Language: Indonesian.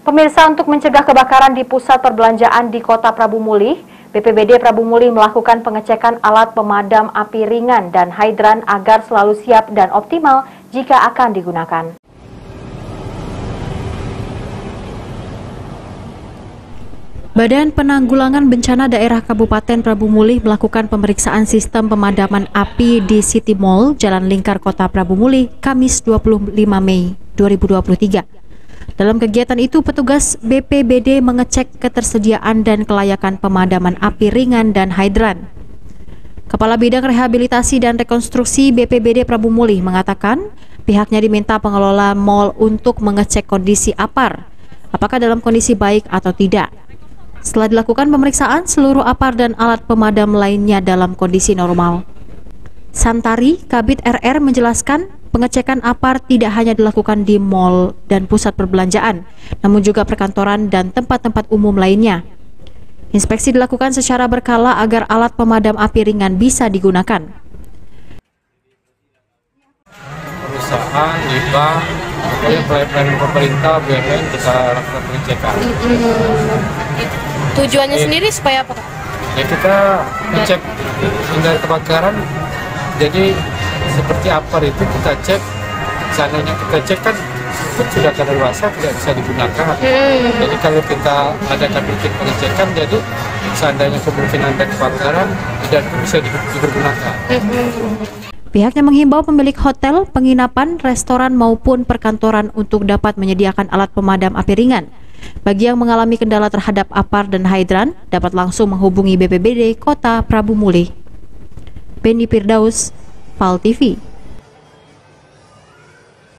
Pemirsa, untuk mencegah kebakaran di pusat perbelanjaan di Kota Prabu Mulih, BPBD Prabu Mulih melakukan pengecekan alat pemadam api ringan dan hidran agar selalu siap dan optimal jika akan digunakan. Badan Penanggulangan Bencana Daerah Kabupaten Prabu Mulih melakukan pemeriksaan sistem pemadaman api di City Mall, Jalan Lingkar Kota Prabu Mulih, Kamis 25 Mei 2023. Dalam kegiatan itu, petugas BPBD mengecek ketersediaan dan kelayakan pemadaman api ringan dan hidran. Kepala Bidang Rehabilitasi dan Rekonstruksi BPBD Prabu Mulih mengatakan pihaknya diminta pengelola mal untuk mengecek kondisi apar, apakah dalam kondisi baik atau tidak. Setelah dilakukan pemeriksaan, seluruh apar dan alat pemadam lainnya dalam kondisi normal. Santari, Kabid RR menjelaskan, pengecekan apar tidak hanya dilakukan di mal dan pusat perbelanjaan, namun juga perkantoran dan tempat-tempat umum lainnya. Inspeksi dilakukan secara berkala agar alat pemadam api ringan bisa digunakan. Perusahaan, IPA, pelayanan pemerintah, BUMN bisa lakukan pengecekan. Tujuannya sendiri supaya apa? Ya, kita ngecek hindari kebakaran. Jadi seperti apar itu kita cek, seandainya kita cek kan itu sudah kadaluarsa tidak bisa digunakan. Jadi kalau kita adakan rutin pengecekan, jadi seandainya kemungkinan ada kebakaran tidak bisa digunakan. Pihaknya menghimbau pemilik hotel, penginapan, restoran maupun perkantoran untuk dapat menyediakan alat pemadam api ringan. Bagi yang mengalami kendala terhadap apar dan hidran, dapat langsung menghubungi BPBD Kota Prabu Mulih. Benny Firdaus, PAL TV.